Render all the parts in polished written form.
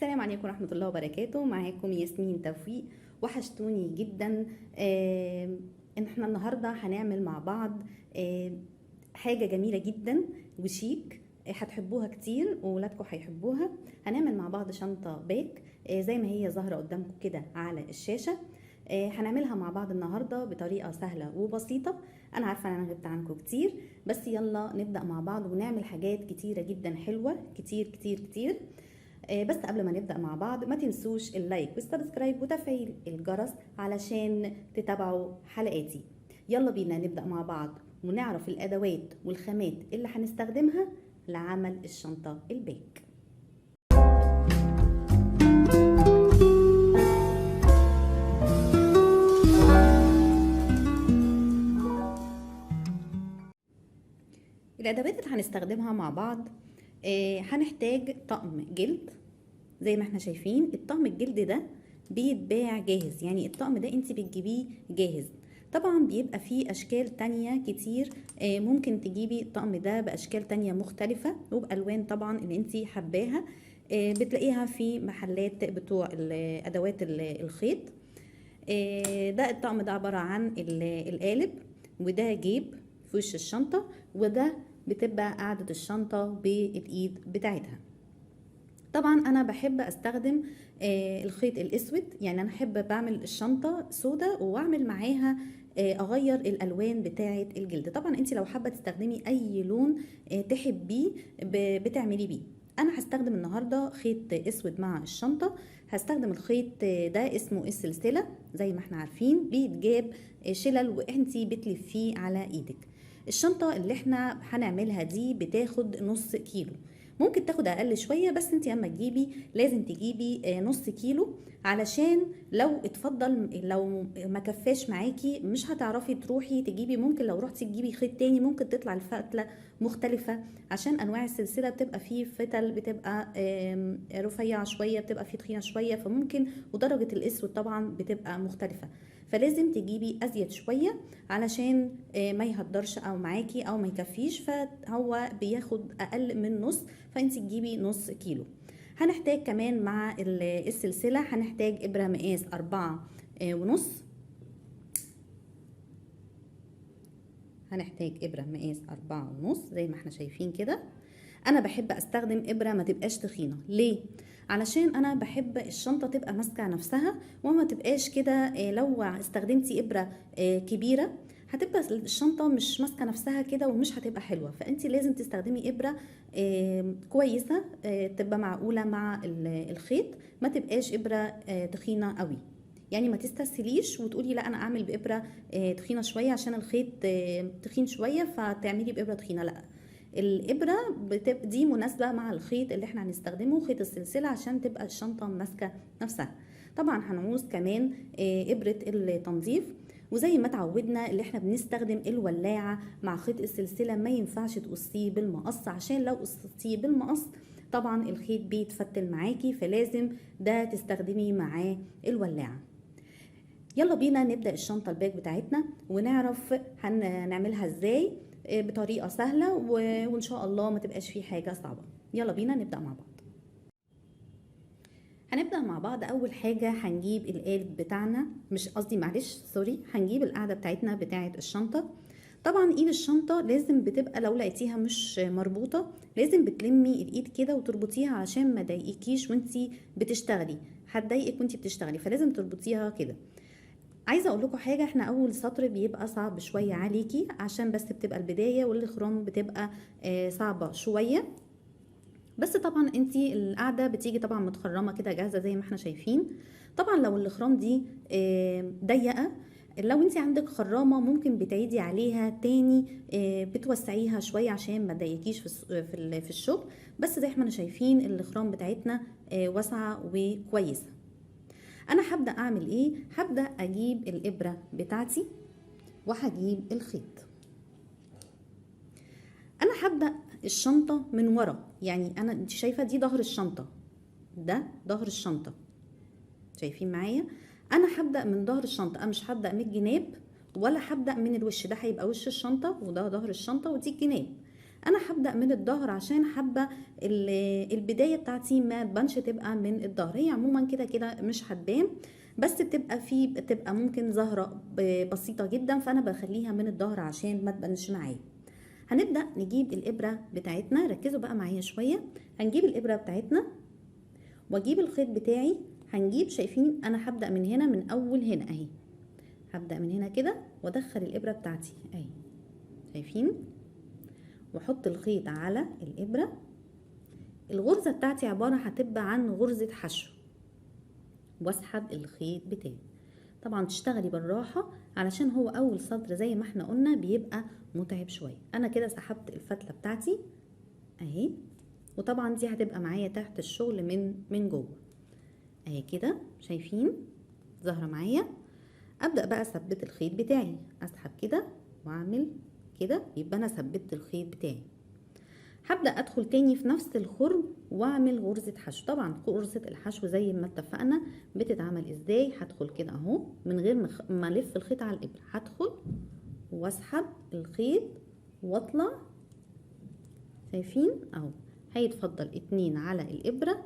السلام عليكم ورحمة الله وبركاته. معاكم ياسمين توفيق. وحشتوني جدا. ان احنا النهاردة هنعمل مع بعض حاجة جميلة جدا وشيك. هتحبوها كتير وولادكم هيحبوها. هنعمل مع بعض شنطة باك زي ما هي ظاهرة قدامكم كده على الشاشة. هنعملها مع بعض النهاردة بطريقة سهلة وبسيطة. انا عارفة ان انا غبت عنكم كتير، بس يلا نبدأ مع بعض ونعمل حاجات كتيرة جدا حلوة كتير كتير كتير. بس قبل ما نبدأ مع بعض ما تنسوش اللايك والسبسكرايب وتفعيل الجرس علشان تتابعوا حلقاتي. يلا بينا نبدأ مع بعض ونعرف الأدوات والخامات اللي هنستخدمها لعمل الشنطة الباك. الأدوات اللي هنستخدمها مع بعض هنحتاج طقم جلد زي ما احنا شايفين. الطقم الجلد ده بيتباع جاهز، يعني الطقم ده انت بتجيبيه جاهز. طبعا بيبقى فيه اشكال تانية كتير، ممكن تجيبي الطقم ده باشكال تانية مختلفة وبالوان طبعا اللي انت حباها. بتلاقيها في محلات بتوع ادوات الخيط. ده الطقم ده عبارة عن القالب، وده جيب في وش الشنطة، وده بتبقى قاعدة الشنطة بالايد بتاعتها. طبعا انا بحب استخدم الخيط الاسود، يعني انا احب بعمل الشنطه سودة واعمل معاها اغير الالوان بتاعه الجلد. طبعا انت لو حابه تستخدمي اي لون تحبيه بتعملي بيه. انا هستخدم النهارده خيط اسود مع الشنطه. هستخدم الخيط ده اسمه السلسله، زي ما احنا عارفين بيتجاب شلل وانتي بتلفيه على ايدك. الشنطه اللي احنا هنعملها دي بتاخد نص كيلو، ممكن تاخد اقل شويه، بس انت اما تجيبي لازم تجيبي نص كيلو، علشان لو اتفضل لو ما كفاش معاكي مش هتعرفي تروحي تجيبي. ممكن لو رحتي تجيبي خيط تاني ممكن تطلع الفتله مختلفه، عشان انواع السلسله بتبقى فيه فتل بتبقى رفيعه شويه، بتبقى فيه تخينه شويه، فممكن ودرجه الاسود طبعا بتبقى مختلفه. فلازم تجيبي ازيد شويه علشان ما يهدرش او معاكي او ما يكفيش، فهو بياخد اقل من نص، فانت تجيبي نص كيلو. هنحتاج كمان مع السلسله هنحتاج ابره مقاس 4.5. هنحتاج ابره مقاس 4.5 زي ما احنا شايفين كده. انا بحب استخدم ابره ما تبقاش تخينه. ليه؟ علشان انا بحب الشنطه تبقى ماسكه نفسها وما تبقاش كده. لو استخدمتي ابره كبيره هتبقى الشنطه مش ماسكه نفسها كده ومش هتبقى حلوه. فانت لازم تستخدمي ابره كويسه تبقى معقوله مع الخيط، ما تبقاش ابره تخينه قوي. يعني ما تستسهليش وتقولي لا انا اعمل بابره تخينه شويه عشان الخيط تخين شويه فتعملي بابره تخينه. لا، الابره دي مناسبه مع الخيط اللي احنا هنستخدمه، خيط السلسله، عشان تبقى الشنطه ماسكه نفسها. طبعا هنعوز كمان ابره التنظيف، وزي ما اتعودنا اللي احنا بنستخدم الولاعه مع خيط السلسله. ما ينفعش تقصيه بالمقص، عشان لو قصتيه بالمقص طبعا الخيط بيتفتل معاكي، فلازم ده تستخدمي معاه الولاعه. يلا بينا نبدأ الشنطة الباك بتاعتنا ونعرف هنعملها ازاي بطريقة سهلة وان شاء الله ما تبقاش فيه حاجة صعبة. يلا بينا نبدأ مع بعض. هنبدأ مع بعض. اول حاجة هنجيب القالب بتاعنا، مش قصدي معلش سوري، هنجيب القاعدة بتاعتنا بتاعة الشنطة. طبعا ايد الشنطة لازم بتبقى لو لقيتيها مش مربوطة لازم بتلمي الايد كده وتربطيها عشان ما تضايقكيش وانتي بتشتغلي، هتضايقك وانتي بتشتغلي، فلازم تربطيها كده. عايزه اقول لكم حاجه، احنا اول سطر بيبقى صعب شويه عليكي عشان بس بتبقى البدايه، والاخرام بتبقى صعبه شويه. بس طبعا انتي القاعده بتيجي طبعا متخرمه كده جاهزه زي ما احنا شايفين. طبعا لو الاخرام دي ضيقه، لو انتي عندك خرامه ممكن بتعيدي عليها تاني، بتوسعيها شويه عشان ما تضايقكيش في الشغل. بس زي ما احنا شايفين الاخرام بتاعتنا واسعه وكويسه. انا هبدأ اعمل ايه؟ هبدأ اجيب الابرة بتاعتي وهجيب الخيط. انا هبدأ الشنطة من ورا، يعني انت شايفة دي ظهر الشنطة، ده ظهر الشنطة، شايفين معايا؟ انا هبدأ من ظهر الشنطة، انا مش هبدأ من الجناب ولا هبدأ من الوش. ده هيبقى وش الشنطة وده ظهر الشنطة ودي الجناب. انا هبدأ من الظهر عشان حابة البداية بتاعتي ما تبانش تبقى من الظهر. هي عموما كده كده مش هتبان، بس بتبقى ممكن زهرة بسيطة جدا، فانا بخليها من الظهر عشان ما تبانش معايا. هنبدأ نجيب الإبرة بتاعتنا، ركزوا بقى معايا شوية. هنجيب الإبرة بتاعتنا واجيب الخيط بتاعي. هنجيب، شايفين انا هبدأ من هنا، من اول هنا اهي، هبدأ من هنا كده وادخل الإبرة بتاعتي اهي، شايفين، واحط الخيط على الإبرة. الغرزة بتاعتي عبارة هتبقى عن غرزة حشو، واسحب الخيط بتاعي. طبعا تشتغلي بالراحة علشان هو اول سطر زي ما احنا قلنا بيبقى متعب شوية. انا كده سحبت الفتلة بتاعتي اهي، وطبعا دي هتبقى معايا تحت الشغل من جوه اهي كده، شايفين ظاهرة معايا. ابدأ بقى اثبت الخيط بتاعي، اسحب كده واعمل كده، يبقى انا ثبت الخيط بتاعي. هبدأ ادخل تاني في نفس الخرم واعمل غرزة حشو. طبعا غرزة الحشو زي ما اتفقنا بتتعمل ازاي. هدخل كده اهو من غير ما الف الخيط على الابرة، هدخل واسحب الخيط واطلع، شايفين اهو، هيتفضل 2 على الابرة،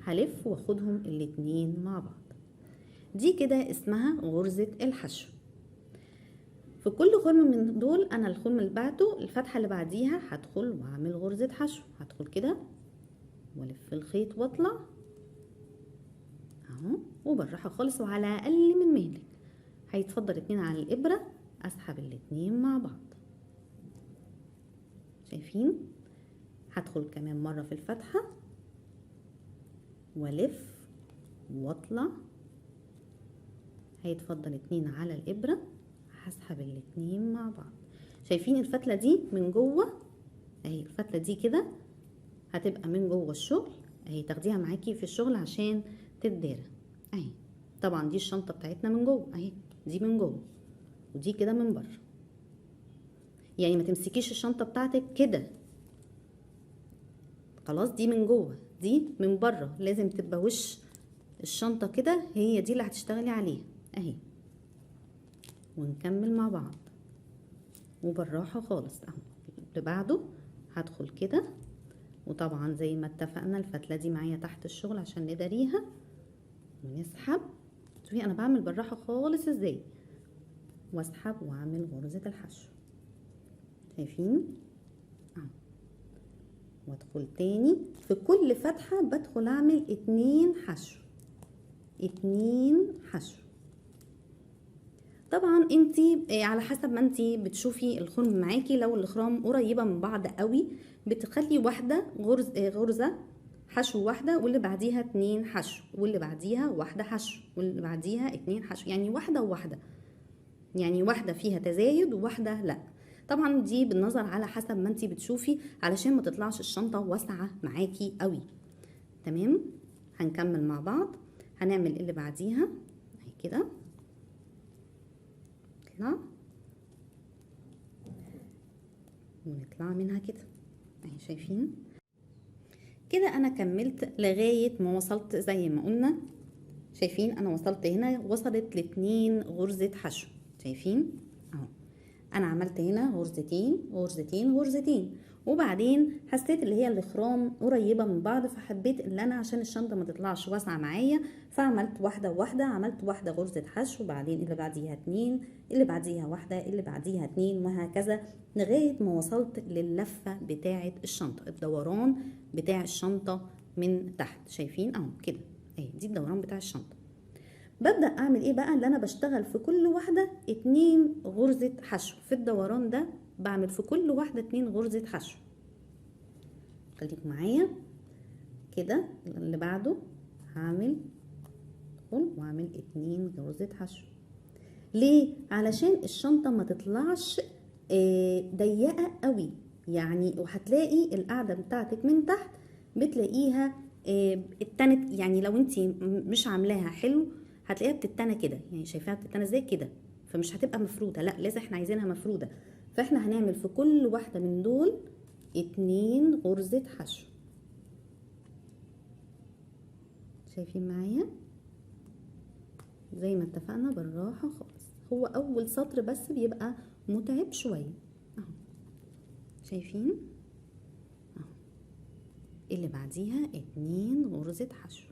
هلف واخدهم الاتنين مع بعض. دي كده اسمها غرزة الحشو. في كل خرم من دول انا الخرم اللي بعده الفتحه اللي بعديها هدخل واعمل غرزه حشو. هدخل كده والف الخيط واطلع اهو، وبالراحه خالص وعلى اقل من مهلك. هيتفضل 2 على الابره، اسحب الاتنين مع بعض، شايفين. هدخل كمان مره في الفتحه والف واطلع، هيتفضل 2 على الابره، هسحب الاتنين مع بعض. شايفين الفتله دي من جوه اهي، الفتله دي كده هتبقى من جوه الشغل اهي، تاخديها معاكي في الشغل عشان تتدارى اهي. طبعا دي الشنطه بتاعتنا من جوه اهي، دي من جوه ودي كده من بره. يعني ما تمسكيش الشنطه بتاعتك كده، خلاص دي من جوه دي من بره، لازم تبقى وش الشنطه كده، هي دي اللي هتشتغلي عليها اهي. ونكمل مع بعض وبالراحه خالص اهو. اللي بعده هدخل كده، وطبعا زي ما اتفقنا الفتله دي معايا تحت الشغل عشان نداريها، ونسحب. شوفي انا بعمل بالراحه خالص ازاي، واسحب واعمل غرزه الحشو، شايفين اهو. وادخل تاني في كل فتحه بدخل اعمل 2 حشو، 2 حشو. طبعا انتي على حسب ما انتي بتشوفي الخرم معاكي، لو الخرام قريبه من بعض قوي بتخلي واحده غرزه حشو واحده، واللي بعديها 2 حشو، واللي بعديها واحده حشو، واللي بعديها 2 حشو، يعني واحده وواحده، يعني واحده فيها تزايد وواحده لا. طبعا دي بالنظر على حسب ما انتي بتشوفي علشان ما تطلعش الشنطه واسعه معاكي قوي. تمام، هنكمل مع بعض. هنعمل اللي بعديها اهي كده، نطلع ونطلع منها كده اهي، شايفين كده. انا كملت لغايه ما وصلت زي ما قلنا، شايفين انا وصلت هنا، وصلت ل2 غرزه حشو، شايفين اهو. انا عملت هنا غرزتين غرزتين غرزتين، وبعدين حسيت اللي هي الخرام قريبه من بعض، فحبيت ان انا عشان الشنطه ما تطلعش واسعه معايا، فعملت واحده واحده، عملت واحده غرزه حشو، وبعدين اللي بعديها 2، اللي بعديها واحده، اللي بعديها 2، وهكذا لغايه ما وصلت لللفه بتاعه الشنطه، الدوران بتاع الشنطه من تحت، شايفين اهو كده اهي، دي الدوران بتاع الشنطه. ببدأ اعمل ايه بقى، اللي انا بشتغل في كل واحدة 2 غرزة حشو في الدوران ده، بعمل في كل واحدة 2 غرزة حشو. خليكم معايا كده. اللي بعده هعمل واعمل 2 غرزة حشو. ليه؟ علشان الشنطة ما تطلعش ضيقة قوي يعني، وهتلاقي القاعدة بتاعتك من تحت بتلاقيها اتنت، يعني لو انت مش عاملاها حلو هتلاقيها بتتنى كده، يعني شايفاها بتتنى زي كده، فمش هتبقى مفروده، لا لازم احنا عايزينها مفروده. فاحنا هنعمل في كل واحده من دول 2 غرزه حشو، شايفين معايا زي ما اتفقنا بالراحه خالص. هو اول سطر بس بيبقى متعب شويه اهو، شايفين اللي بعديها 2 غرزة حشو.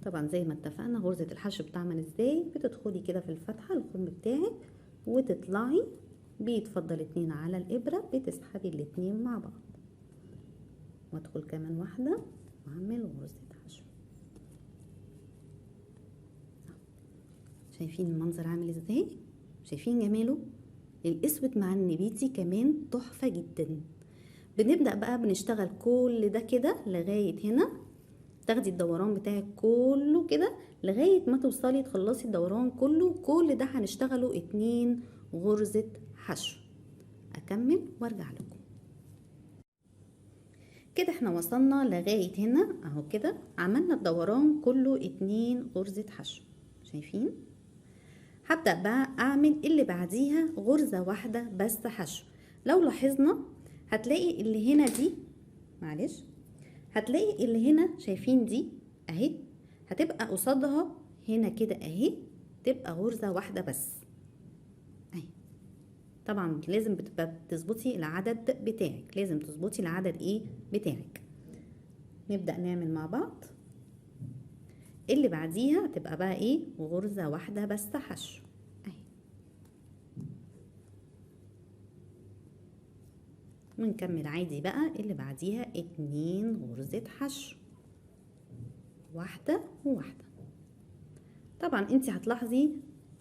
طبعا زي ما اتفقنا غرزة الحشو بتعمل ازاي، بتدخلي كده في الفتحة الخرم بتاعك وتطلعي، بيتفضل 2 على الإبرة، بتسحبي الاتنين مع بعض، وادخل كمان واحدة واعمل غرزة حشو. شايفين المنظر عامل ازاي؟ شايفين جماله؟ الاسود مع النبيتي كمان تحفة جدا. بنبدأ بقى بنشتغل كل ده كده لغاية هنا، تاخدي الدوران بتاعك كله كده لغاية ما توصلي تخلصي الدوران كله. كل ده هنشتغله 2 غرزة حشو. اكمل وارجع لكم. كده احنا وصلنا لغاية هنا اهو، كده عملنا الدوران كله 2 غرزة حشو. شايفين؟ هبدأ بقى اعمل اللي بعديها غرزة واحدة بس حشو. لو لاحظنا هتلاقي اللي هنا دي، معلش، هتلاقي اللي هنا شايفين دي اهي، هتبقى قصادها هنا كده اهي، تبقى غرزة واحدة بس اهي. طبعا لازم بتبقى تظبطي العدد بتاعك، لازم تظبطي العدد ايه بتاعك. نبدأ نعمل مع بعض اللي بعديها، تبقى بقى ايه غرزة واحدة بس حشو اهي. ونكمل عادي بقى اللي بعديها 2 غرزة حشو، واحدة وواحدة. طبعا انت هتلاحظي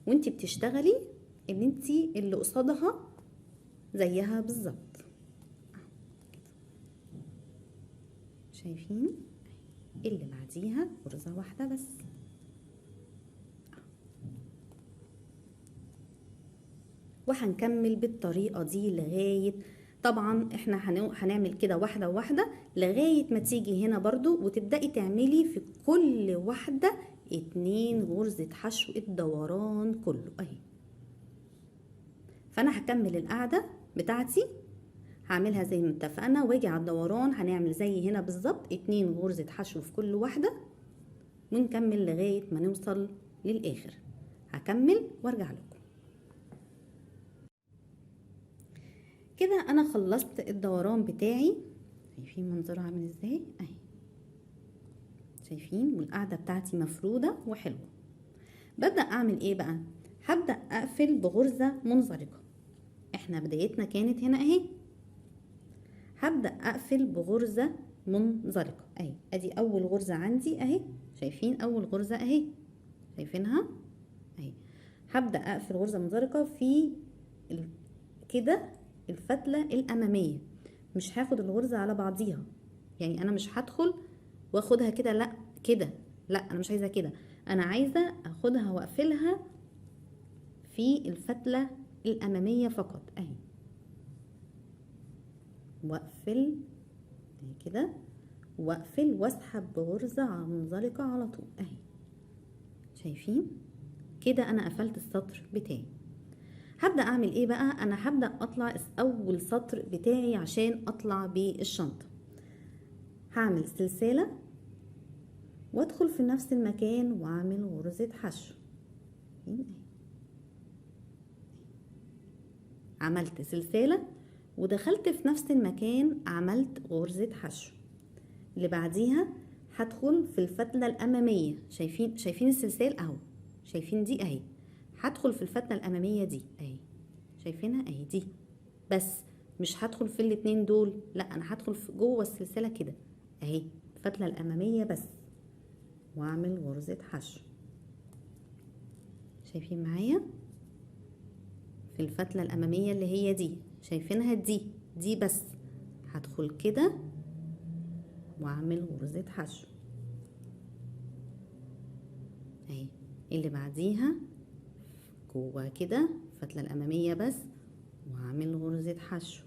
وانت بتشتغلي ان انت اللي قصادها زيها بالظبط. شايفين؟ اللي بعديها غرزة واحدة بس. وهنكمل بالطريقة دي لغاية، طبعا احنا هنعمل كده واحدة واحدة لغاية ما تيجي هنا برضو، وتبدأي تعملي في كل واحدة 2 غرزة حشو الدوران كله اهي. فانا هكمل القاعدة بتاعتي، هعملها زي ما اتفقنا، واجي على الدوران هنعمل زي هنا بالظبط 2 غرزة حشو في كل واحدة، ونكمل لغاية ما نوصل للآخر. هكمل وارجع لكم. كده انا خلصت الدوران بتاعي. شايفين منظره عامل ازاي اهي؟ شايفين؟ والقاعدة بتاعتي مفرودة وحلوة. ببدأ اعمل ايه بقى؟ هبدأ اقفل بغرزة منزلقة. احنا بدايتنا كانت هنا اهي، هبدأ اقفل بغرزة منزلقة اهي. ادي اول غرزة عندي اهي، شايفين اول غرزة اهي، شايفينها اهي. هبدأ اقفل غرزة منزلقة في كده الفتلة الامامية، مش هاخد الغرزة على بعضيها، يعني انا مش هدخل واخدها كده، لا كده، لا انا مش عايزة كده، انا عايزة اخدها واقفلها في الفتلة الامامية فقط اهي. واقفل كده، واقفل واسحب بغرزة منزلقة على طول اهي. شايفين كده؟ انا قفلت السطر بتاعي. هبدأ اعمل ايه بقى؟ انا هبدأ اطلع اول سطر بتاعي عشان اطلع بالشنطة. هعمل سلسلة وادخل في نفس المكان واعمل غرزة حشو. عملت سلسلة ودخلت في نفس المكان عملت غرزة حشو. اللي بعديها هدخل في الفتلة الامامية، شايفين السلسال اهو، شايفين دي اهي، هدخل في الفتلة الامامية دي اهي، شايفينها اهي دي، بس مش هدخل في الاتنين دول، لا انا هدخل في جوه السلسلة كده اهي، الفتلة الامامية بس، واعمل غرزة حشو. شايفين معايا؟ في الفتلة الامامية اللي هي دي، شايفينها دي بس، هدخل كده واعمل غرزة حشو اهي. اللي بعديها جوه كده الفتلة الامامية بس، واعمل غرزة حشو.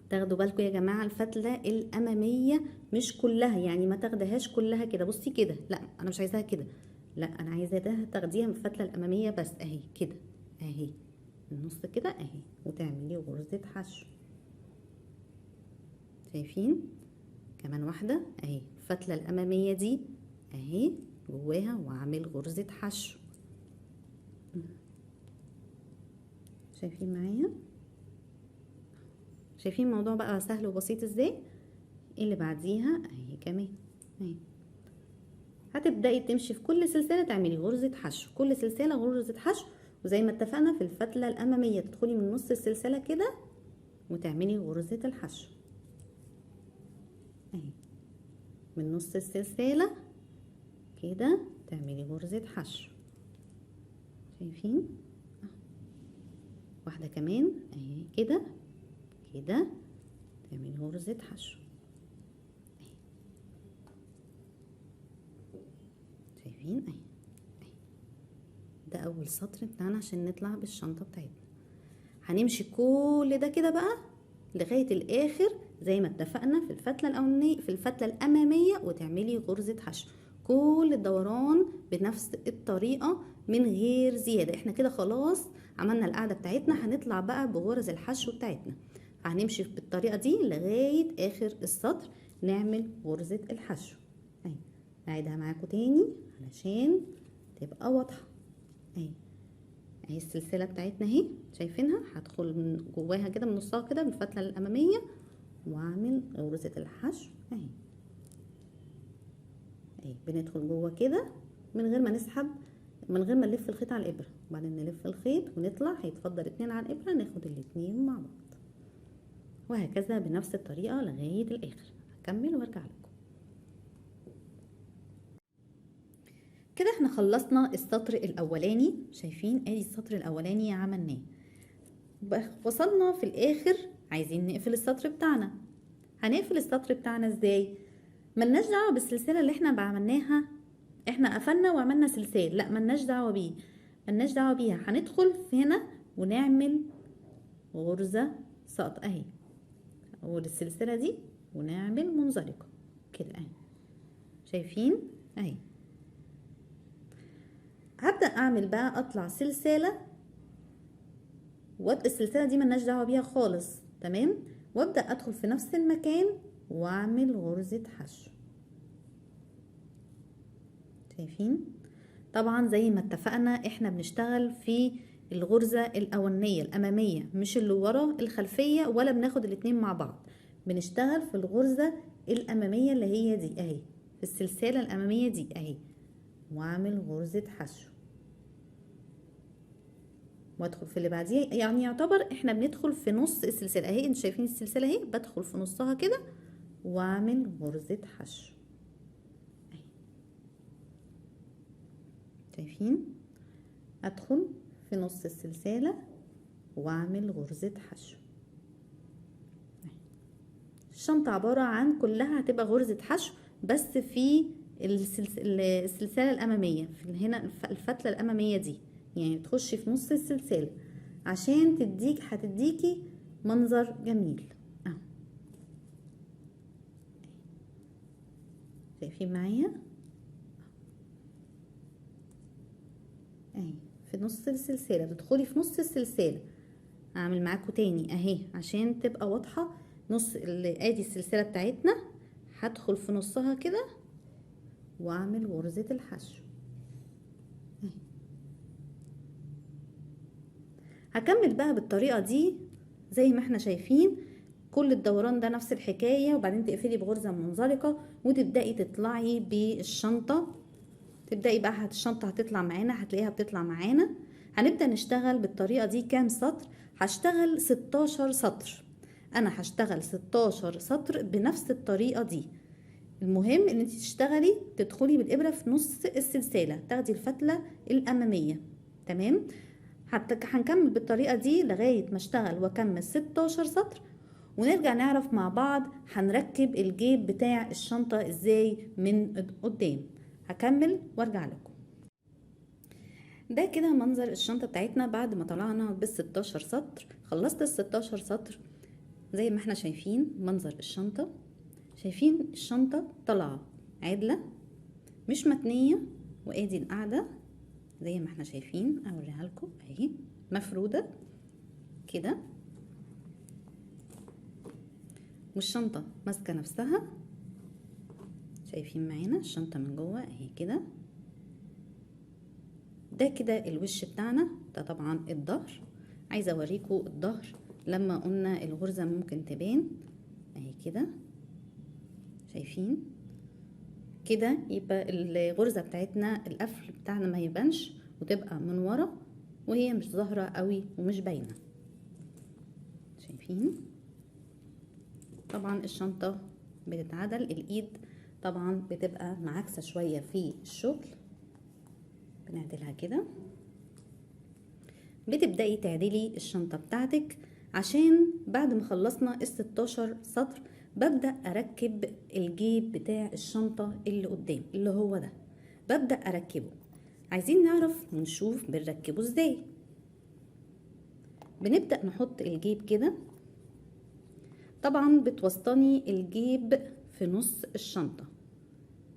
تاخدوا بالكم يا جماعة الفتلة الامامية مش كلها، يعني ما تاخدهاش كلها كده، بصي كده، لا انا مش عايزاها كده، لا انا عايزاها تاخديها من الفتلة الامامية بس اهي كده اهي، النص كده اهي، وتعملي غرزة حشو. شايفين؟ كمان واحدة اهي، الفتلة الامامية دي اهي جواها واعمل غرزة حشو. شايفين معايا؟ شايفين الموضوع بقى سهل وبسيط ازاي؟ اللي بعديها اهي كمان اهي هتبدأي تمشي في كل سلسلة تعملي غرزة حشو، كل سلسلة غرزة حشو. وزي ما اتفقنا في الفتلة الأمامية تدخلي من نص السلسلة كده وتعملي غرزة الحشو اهي، من نص السلسلة كده تعملي غرزة حشو. شايفين؟ واحدة كمان اهي كده كده تعملي غرزة حشو اهي. شايفين اهي؟ ده اول سطر بتاعنا عشان نطلع بالشنطة بتاعتنا. هنمشي كل ده كده بقى لغاية الاخر زي ما اتفقنا في الفتلة الاولانية في الفتلة الامامية، وتعملي غرزة حشو كل الدوران بنفس الطريقة من غير زيادة. احنا كده خلاص عملنا القاعدة بتاعتنا، هنطلع بقى بغرز الحشو بتاعتنا. هنمشي بالطريقة دي لغاية اخر السطر نعمل غرزة الحشو اهي. هعيدها معاكم تاني علشان تبقى واضحة اهي. اهي السلسلة بتاعتنا اهي شايفينها، هدخل من جواها كده من نصها كده من الفتلة الامامية واعمل غرزة الحشو اهي. اهي بندخل جوه كده من غير ما نسحب، من غير ما نلف الخيط على الابرة، وبعدين نلف الخيط ونطلع هيتفضل 2 على الابرة ناخد الاتنين مع بعض، وهكذا بنفس الطريقة لغاية الاخر. هكمل وارجع لكم. كده احنا خلصنا السطر الاولاني، شايفين ادي السطر الاولاني عملناه. وصلنا في الاخر عايزين نقفل السطر بتاعنا. هنقفل السطر بتاعنا ازاي؟ ملناش دعوه بالسلسله اللي احنا عملناها، احنا قفلنا وعملنا سلسال، لا ملناش دعوه بيه، ملناش دعوه بيها. هندخل في هنا ونعمل غرزه سقط اهي، اول السلسله دي ونعمل منزلقه كده اهي. شايفين اهي؟ هبدا اعمل بقى اطلع سلسله، السلسله دي ملناش دعوه بيها خالص، تمام. وابدا ادخل في نفس المكان واعمل غرزه حشو. شايفين؟ طبعا زي ما اتفقنا احنا بنشتغل في الغرزه الاولانيه الاماميه، مش اللي ورا الخلفيه، ولا بناخد الاتنين مع بعض. بنشتغل في الغرزه الاماميه اللي هي دي اهي، في السلسله الاماميه دي اهي، واعمل غرزه حشو وادخل في اللي بعديها. يعني يعتبر احنا بندخل في نص السلسله اهي، انتوا شايفين السلسله اهي، بدخل في نصها كده واعمل غرزه حشو اهي. شايفين؟ ادخل في نص السلسله واعمل غرزه حشو. الشنطه عباره عن كلها هتبقى غرزه حشو، بس في السلسله الاماميه، في هنا الفتله الاماميه دي، يعني تخشي في نص السلسله عشان هتديكي منظر جميل اهو. شايفين معايا اهي؟ في نص السلسله تدخلي في نص السلسله. هعمل معاكم تاني اهي عشان تبقى واضحه. نص ادي السلسله بتاعتنا، هدخل في نصها كده واعمل غرزه الحشو اهي. هكمل بقى بالطريقه دي زي ما احنا شايفين، كل الدوران ده نفس الحكايه، وبعدين تقفلي بغرزه منزلقه وتبداي تطلعي بالشنطه. تبداي بقى الشنطه هتطلع معانا، هتلاقيها بتطلع معانا. هنبدا نشتغل بالطريقه دي كام سطر؟ هشتغل 16 سطر. انا هشتغل 16 سطر بنفس الطريقه دي. المهم ان انت تشتغلي تدخلي بالابره في نص السلسله، تاخدي الفتله الاماميه، تمام. هنكمل بالطريقه دي لغايه ما اشتغل واكمل 16 سطر، ونرجع نعرف مع بعض هنركب الجيب بتاع الشنطه ازاي من قدام. هكمل وارجع لكم. ده كده منظر الشنطه بتاعتنا بعد ما طلعنا بال16 سطر. خلصت ال16 سطر زي ما احنا شايفين منظر الشنطه. شايفين الشنطه طالعه عدله مش متنيه، وادي القاعده زي ما احنا شايفين، اوريها لكم اهي مفروده كده، والشنطه ماسكه نفسها. شايفين معانا الشنطة من جوه اهي كده. ده كده الوش بتاعنا، ده طبعا الظهر. عايزة اوريكم الظهر لما قلنا الغرزة ممكن تبان اهي كده. شايفين كده؟ يبقى الغرزة بتاعتنا القفل بتاعنا ما يبانش وتبقى من ورا وهي مش ظاهرة قوي ومش باينة. شايفين؟ طبعا الشنطة بتتعدل، الايد طبعا بتبقى معاكسة شوية في الشغل، بنعدلها كده. بتبدأي تعدلي الشنطة بتاعتك عشان بعد ما خلصنا ال16 سطر ببدأ اركب الجيب بتاع الشنطة اللي قدام اللي هو ده، ببدأ اركبه. عايزين نعرف ونشوف بنركبه ازاي. بنبدأ نحط الجيب كده، طبعا بتوسطني الجيب في نص الشنطة،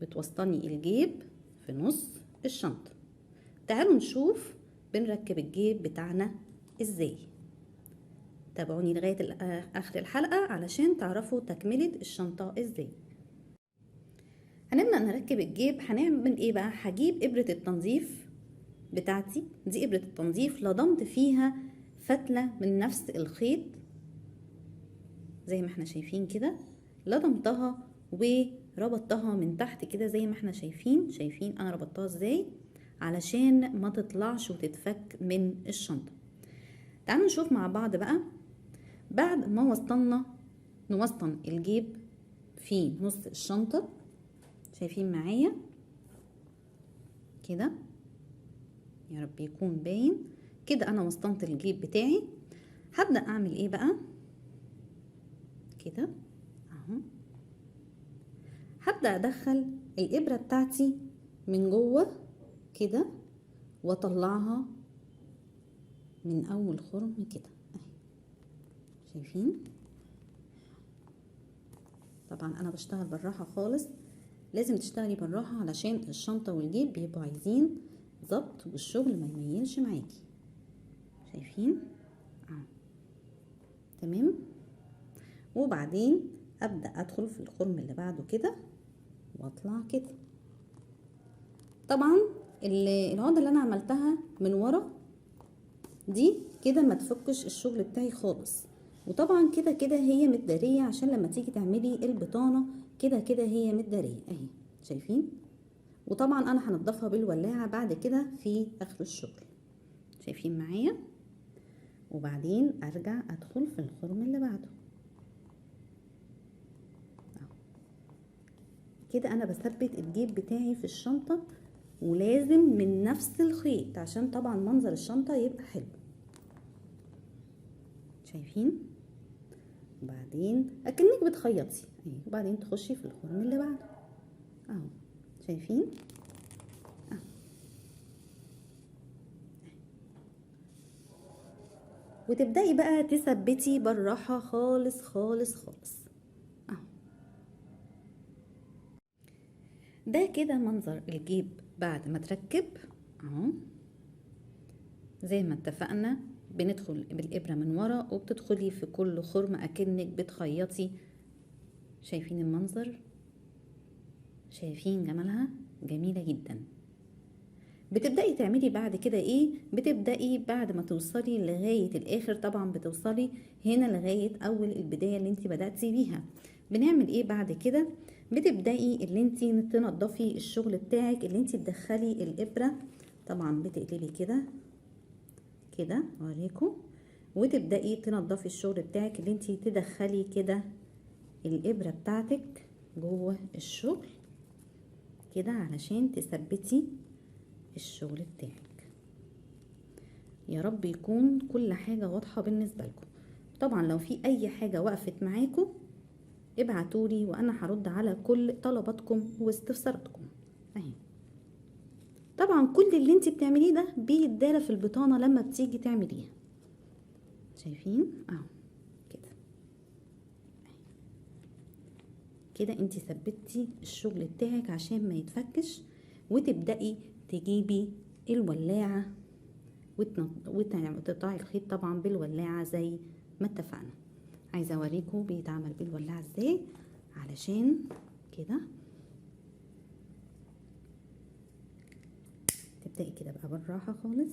بتوسطني الجيب في نص الشنطة. تعالوا نشوف بنركب الجيب بتاعنا ازاي. تابعوني لغاية اخر الحلقة علشان تعرفوا تكملة الشنطة ازاي. هنبدأ نركب الجيب. هنعمل ايه بقى؟ هجيب ابرة التنظيف بتاعتي دي، ابرة التنظيف لضمت فيها فتلة من نفس الخيط زي ما احنا شايفين كده، لضمتها وربطتها من تحت كده زي ما احنا شايفين. شايفين انا ربطتها ازاي علشان ما تطلعش وتتفك من الشنطة. تعالوا نشوف مع بعض بقى. بعد ما نوسطن الجيب في نص الشنطة، شايفين معايا كده؟ يا رب يكون باين كده. انا وسطنت الجيب بتاعي. هبدأ اعمل ايه بقى كده اهو. هبدأ ادخل الابرة بتاعتي من جوه كده واطلعها من اول خرم كده اهي. شايفين؟ طبعا انا بشتغل بالراحة خالص، لازم تشتغلي بالراحة علشان الشنطة والجيب بيبقوا عايزين ظبط والشغل ما يميلش معاكي. شايفين اهو تمام. وبعدين ابدأ ادخل في الخرم اللي بعده كده واطلع كده. طبعا العقدة اللي انا عملتها من ورا دي كده ما تفكش الشغل بتاعي خالص. وطبعا كده كده هي متدارية عشان لما تيجي تعملي البطانة كده كده هي متدارية اهي. شايفين؟ وطبعا انا هنضفها بالولاعة بعد كده في اخر الشغل. شايفين معايا؟ وبعدين ارجع ادخل في الخرم اللي بعده كده. انا بثبت الجيب بتاعي في الشنطة ولازم من نفس الخيط عشان طبعا منظر الشنطة يبقى حلو. شايفين؟ وبعدين اكنك بتخيطي اهي، وبعدين تخشي في الخرم اللي بعده اهو. شايفين اهو. وتبدأي بقى تثبتي بالراحة خالص خالص خالص اهو. ده كده منظر الجيب بعد ما تركب اهو. زي ما اتفقنا بندخل بالابره من ورا وبتدخلي في كل خرم اكنك بتخيطي. شايفين المنظر؟ شايفين جمالها؟ جميله جدا. بتبدأي تعملي بعد كده ايه؟ بتبدأي بعد ما توصلي لغاية الاخر، طبعا بتوصلي هنا لغاية اول البداية اللي انت بدأتي بيها. بنعمل ايه بعد كده؟ بتبدأي اللي انت تنضفي الشغل بتاعك، اللي انت تدخلي الابرة. طبعا بتقلبي كده كده اوريكم، وتبدأي تنضفي الشغل بتاعك اللي انت تدخلي كده الابرة بتاعتك جوه الشغل كده علشان تثبتي الشغل بتاعك. يا رب يكون كل حاجة واضحة بالنسبة لكم. طبعا لو في اي حاجة وقفت معاكم ابعتولي وانا هرد على كل طلباتكم واستفساراتكم اهي. طبعا كل اللي انت بتعمليه ده بيتدارى في البطانة لما بتيجي تعمليها. شايفين اهو كده كده انت ثبتي الشغل بتاعك عشان ما يتفكش. وتبدأي تجيبي الولاعة وتقطعي الخيط طبعا بالولاعة زي ما اتفقنا. عايزة اوريكم بيتعمل بالولاعة ازاي علشان كده تبدأي كده بقى بالراحة خالص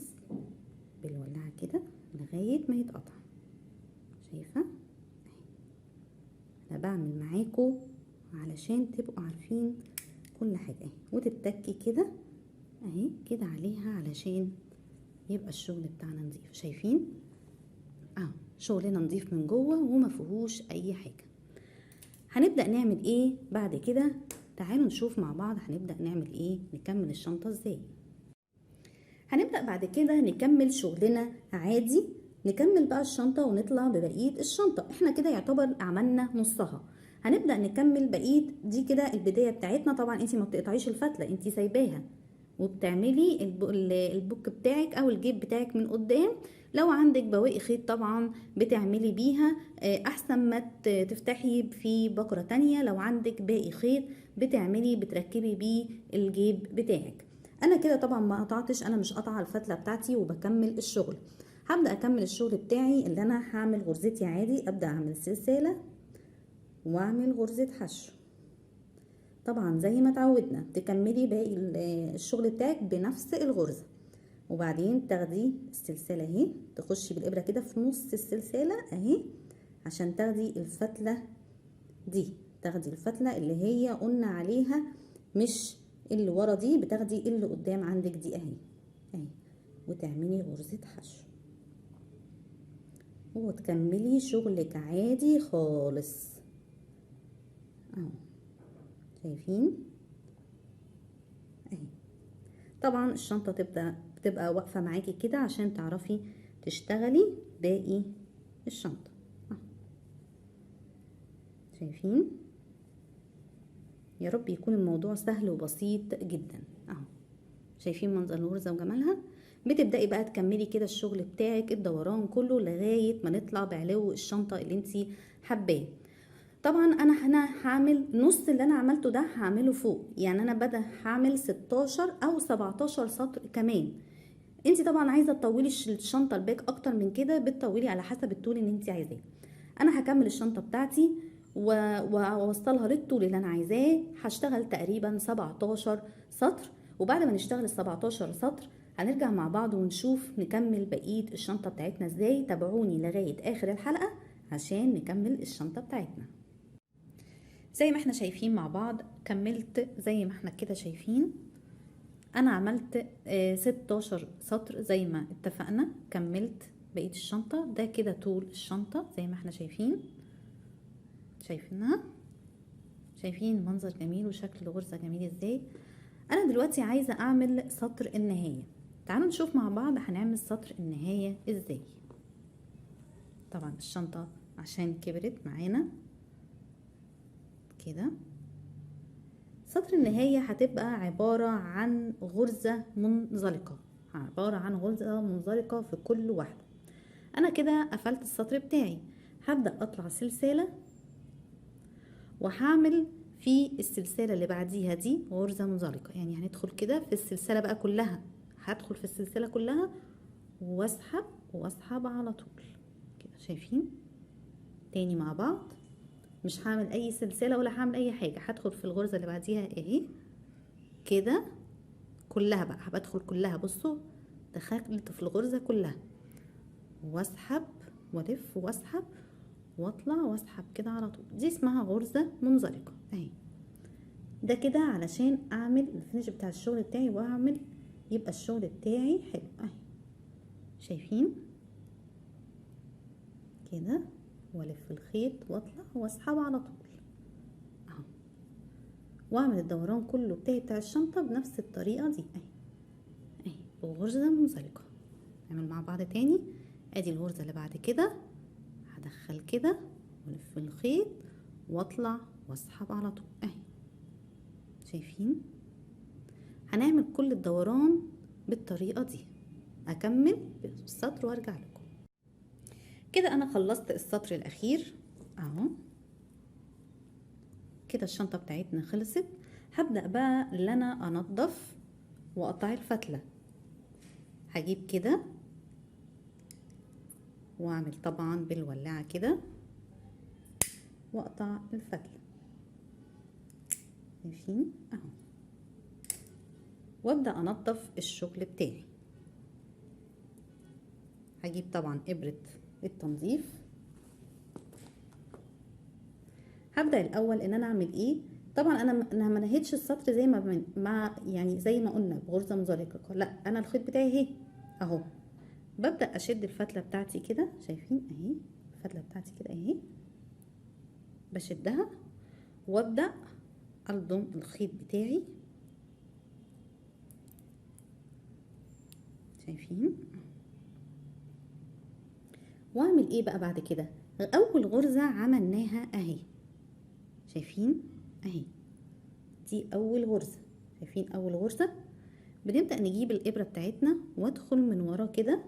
بالولاعة كده لغاية ما يتقطع. شايفة؟ انا بعمل معاكم علشان تبقوا عارفين كل حاجة اهي، وتتكي كده اهي كده عليها علشان يبقى الشغل بتاعنا نظيف. شايفين؟ شغلنا نظيف من جوه وما فيهوش اي حاجة. هنبدأ نعمل ايه بعد كده؟ تعالوا نشوف مع بعض هنبدأ نعمل ايه، نكمل الشنطة ازاي. هنبدأ بعد كده نكمل شغلنا عادي، نكمل بقى الشنطة ونطلع ببقية الشنطة. احنا كده يعتبر عملنا نصها. هنبدأ نكمل بقية دي كده البداية بتاعتنا. طبعا انتي ما بتقطعيش الفتلة، انتي سايباها وبتعملي البوك بتاعك او الجيب بتاعك من قدام. لو عندك بواقي خيط طبعا بتعملي بيها احسن ما تفتحي في بكرة تانية. لو عندك باقي خيط بتركبي بيه الجيب بتاعك. انا كده طبعا ما قطعتش، انا مش قاطعه الفتله بتاعتي وبكمل الشغل. هبدا اكمل الشغل بتاعي اللي انا هعمل غرزتي عادي. ابدا اعمل سلسله واعمل غرزه حشو. طبعا زي ما اتعودنا تكملي باقي الشغل بتاعك بنفس الغرزه، وبعدين تاخدي السلسله اهي تخشي بالابره كده في نص السلسله اهي عشان تاخدي الفتله دي. تاخدي الفتله اللي هي قلنا عليها، مش اللي ورا دي، بتاخدي اللي قدام عندك دي اهي وتعملي غرزة حشو وتكملي شغلك عادي خالص اهو. شايفين اهي؟ طبعا الشنطة بتبقى واقفة معاكي كده عشان تعرفي تشتغلي باقي الشنطة اهو. شايفين؟ يا رب يكون الموضوع سهل وبسيط جدا اهو. شايفين منظر الغرزة وجمالها؟ بتبدأي بقى تكملي كده الشغل بتاعك الدوران كله لغاية ما نطلع بعلو الشنطة اللي انتي حباه. طبعا انا هنا هعمل نص اللي انا عملته ده هعمله فوق، يعني انا بدأ هعمل 16 او 17 سطر كمان. انتي طبعا عايزة تطولي الشنطة الباك اكتر من كده بتطولي على حسب الطول اللي انتي عايزاه. انا هكمل الشنطة بتاعتي واوصلها للطول اللي انا عايزاه. هشتغل تقريبا 17 سطر، وبعد ما نشتغل ال 17 سطر هنرجع مع بعض ونشوف نكمل بقية الشنطة بتاعتنا ازاي. تابعوني لغاية اخر الحلقة عشان نكمل الشنطة بتاعتنا. زي ما احنا شايفين مع بعض كملت زي ما احنا كده شايفين. انا عملت 16 سطر زي ما اتفقنا. كملت بقية الشنطة. ده كده طول الشنطة زي ما احنا شايفين. شايفينها؟ شايفين منظر جميل وشكل الغرزة جميل ازاي. انا دلوقتي عايزة اعمل سطر النهاية. تعالوا نشوف مع بعض هنعمل سطر النهاية ازاي. طبعا الشنطة عشان كبرت معانا كده. سطر النهاية هتبقى عبارة عن غرزة منزلقة، في كل واحدة. انا كده قفلت السطر بتاعي. هبدأ اطلع سلسلة وهعمل في السلسلة اللي بعديها دي غرزة منزلقة، يعني هندخل كده في السلسلة بقى كلها. هدخل في السلسلة كلها واسحب على طول كده. شايفين؟ تاني مع بعض. مش هعمل اي سلسلة ولا هعمل اي حاجة. هدخل في الغرزة اللي بعديها اهي كده كلها بقى. بدخل كلها. بصوا دخلت في الغرزة كلها واسحب والف واسحب واطلع واسحب كده على طول. دي اسمها غرزة منزلقة اهي. ده كده علشان اعمل الفينش بتاع الشغل بتاعي واعمل يبقى الشغل بتاعي حلو اهي. شايفين كده؟ والف الخيط واطلع واسحب على طول اهو، واعمل الدوران كله بتاع الشنطة بنفس الطريقة دي اهي بغرزة منزلقة. نعمل مع بعض تاني. ادي الغرزة اللي بعد كده هدخل كده والف الخيط واطلع واسحب على طول اهي. شايفين؟ هنعمل كل الدوران بالطريقة دي. اكمل بالسطر وارجع لكم. كده انا خلصت السطر الاخير اهو. كده الشنطة بتاعتنا خلصت. هبدأ بقى اللي انا انضف واقطع الفتلة. هجيب كده واعمل طبعا بالولاعة كده واقطع الفتلة. شايفين اهو. وابدأ انضف الشغل بتاعي. هجيب طبعا ابرة التنظيف. هبدأ الاول ان انا اعمل ايه. طبعا انا ما نهيتش السطر زي ما يعني زي ما قلنا بغرزة مزدلقة، لا انا الخيط بتاعي اهي اهو. ببدأ اشد الفتلة بتاعتي كده، شايفين اهي الفتلة بتاعتي كده اهي، بشدها وابدأ الضم الخيط بتاعي، شايفين. واعمل ايه بقى بعد كده؟ اول غرزة عملناها اهي، شايفين اهي، دي اول غرزة، شايفين اول غرزة. بنبدأ نجيب الابرة بتاعتنا وادخل من ورا كده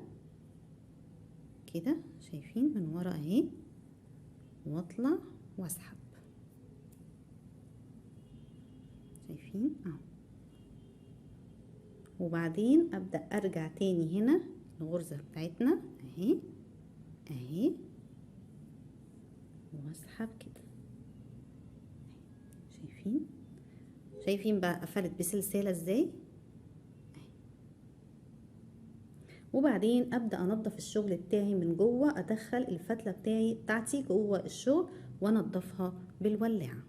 كده، شايفين من ورا اهي، واطلع واسحب، شايفين اهو. وبعدين ابدأ ارجع تاني هنا الغرزة بتاعتنا اهي اهي، واسحب كده، شايفين بقى قفلت بسلسلة ازاي. وبعدين ابدا انضف الشغل بتاعي من جوه، ادخل الفتله بتاعتي جوه الشغل وانضفها بالولاعه.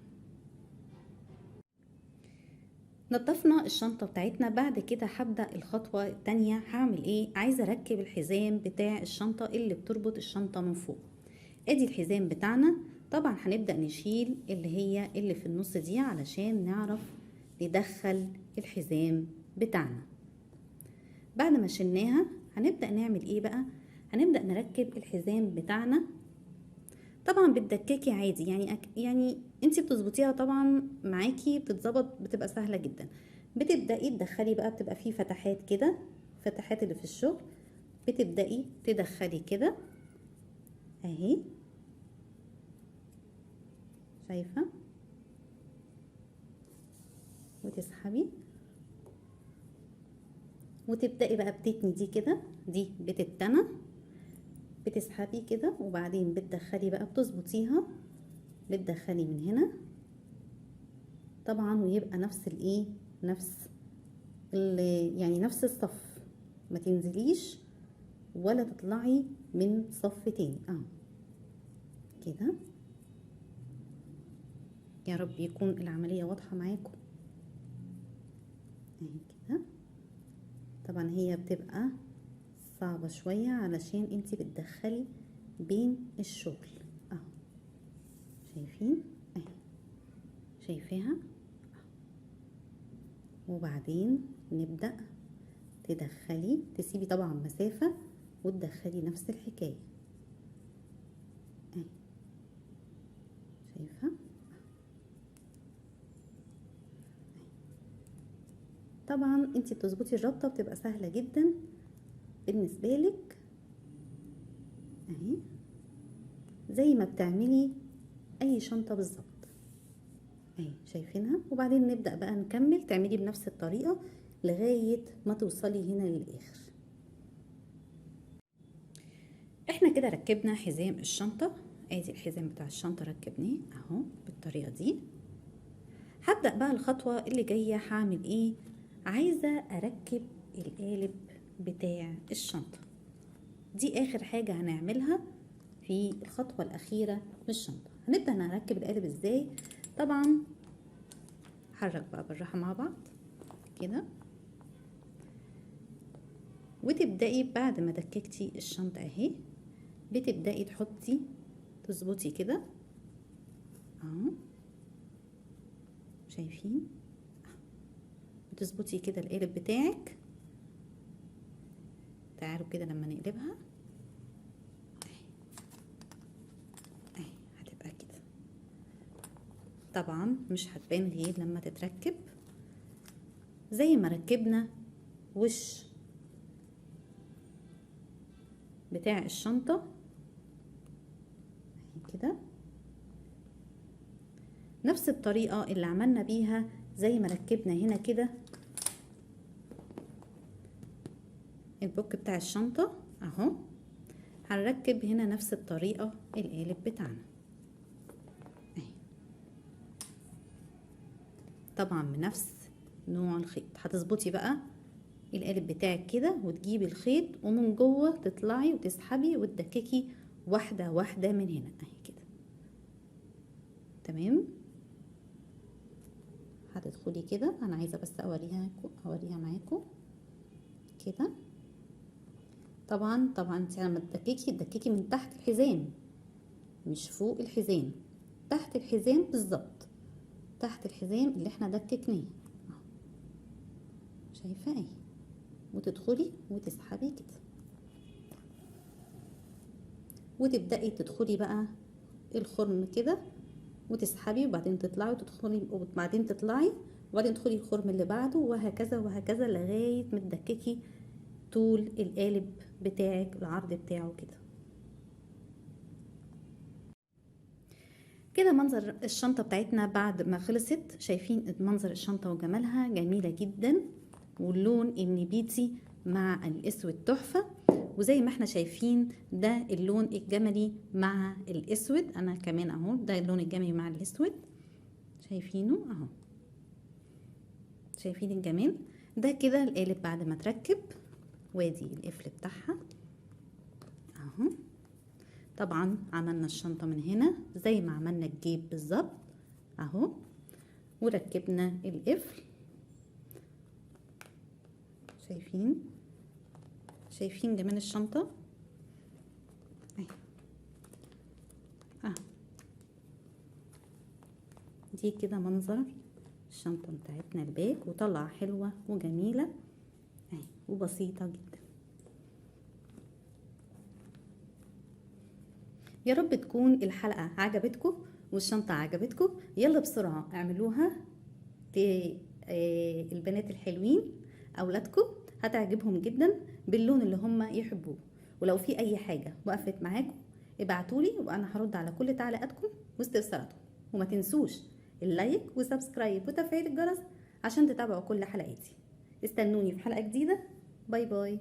نضفنا الشنطه بتاعتنا. بعد كده هبدا الخطوه التانية. هعمل ايه؟ عايزه اركب الحزام بتاع الشنطه اللي بتربط الشنطه من فوق. ادي الحزام بتاعنا. طبعا هنبدا نشيل اللي في النص دي علشان نعرف ندخل الحزام بتاعنا. بعد ما شلناها هنبدأ نعمل ايه بقى؟ هنبدأ نركب الحزام بتاعنا. طبعا بتدككي عادي، يعني انتي بتظبطيها طبعا معاكي، بتتظبط، بتبقى سهلة جدا. بتبدأي تدخلي بقى، بتبقى فيه فتحات كده، فتحات اللي في الشغل، بتبدأي تدخلي كده اهي، شايفة، وتسحبي، وتبدأي بقى بتتني دي كده، دي بتتنى، بتسحبي كده وبعدين بتدخلي بقى، بتظبطيها، بتدخلي من هنا طبعا، ويبقى نفس الايه، يعني نفس الصف، ما تنزليش ولا تطلعي من صف تاني اهو كده. يا رب يكون العملية واضحة معاكم اهي كده. طبعا هي بتبقى صعبة شوية علشان انتي بتدخلي بين الشغل اهو، شايفين اهي، شايفاها. وبعدين نبدأ تدخلي، تسيبي طبعا مسافة وتدخلي نفس الحكاية اهي، شايفة. طبعا انتي بتظبطي الربطة، بتبقى سهلة جدا بالنسبة لك اهي، زي ما بتعملي اي شنطة بالظبط اهي، شايفينها. وبعدين نبدأ بقى نكمل، تعملي بنفس الطريقة لغاية ما توصلي هنا للآخر. احنا كده ركبنا حزام الشنطة، ادي الحزام بتاع الشنطة ركبناه اهو بالطريقة دي. هبدأ بقى الخطوة اللي جاية. هعمل ايه؟ عايزة اركب القالب بتاع الشنطة. دي اخر حاجة هنعملها في الخطوة الاخيرة للشنطة. هنبدأ نركب القالب ازاي؟ طبعا حرك بقى بالراحة مع بعض كده، وتبدأي بعد ما دككتي الشنطة اهي، بتبدأي تحطي، تظبطي كده اهو، شايفين، بتظبطي كده القالب بتاعك. تعالوا كده لما نقلبها اهي هتبقى كده. طبعا مش هتبان غير لما تتركب زي ما ركبنا وش بتاع الشنطة اهي كده، نفس الطريقة اللي عملنا بيها زي ما ركبنا هنا كده البوك بتاع الشنطة اهو. هنركب هنا نفس الطريقة القالب بتاعنا اهي، طبعا نوع الخيط. هتظبطي بقى القالب بتاعك كده وتجيبي الخيط ومن جوه تطلعي وتسحبي وتدككي واحده واحده من هنا اهي كده. تمام. هتدخلي كده، انا عايزه بس اوريها معاكم كده. طبعا انت لما تدككي من تحت الحزام، مش فوق الحزام، تحت الحزام بالظبط، تحت الحزام اللي احنا دككناه. شايفه اهي، وتدخلي وتسحبي كده، وتبدأي تدخلي بقى الخرم كده وتسحبي، وبعدين تطلعي وتدخلي، وبعدين تطلعي وبعدين تدخلي الخرم اللي بعده، وهكذا وهكذا لغاية ما تدككي طول القالب بتاعك، العرض بتاعه كده. كده منظر الشنطة بتاعتنا بعد ما خلصت. شايفين منظر الشنطة وجمالها، جميلة جدا، واللون النبيتي مع الاسود تحفة. وزي ما احنا شايفين ده اللون الجملي مع الاسود، انا كمان اهو ده اللون الجملي مع الاسود، شايفينه اهو، شايفين الجمال ده. كده القالب بعد ما تركب، وادي القفل بتاعها اهو. طبعا عملنا الشنطة من هنا زي ما عملنا الجيب بالظبط اهو، وركبنا القفل. شايفين جمال الشنطة اهي اهو. دي كده منظر الشنطة بتاعتنا الباك، وطلع حلوة وجميلة اهي وبسيطة جدا. يا رب تكون الحلقة عجبتكم والشنطة عجبتكم. يلا بسرعة اعملوها البنات الحلوين، اولادكم هتعجبهم جدا باللون اللي هم يحبوه. ولو في اي حاجة وقفت معاكم ابعتولي وانا هرد على كل تعليقاتكم واستفساراتكم. وما تنسوش اللايك وسبسكرايب وتفعيل الجرس عشان تتابعوا كل حلقاتي. استنوني في حلقة جديدة. باي باي.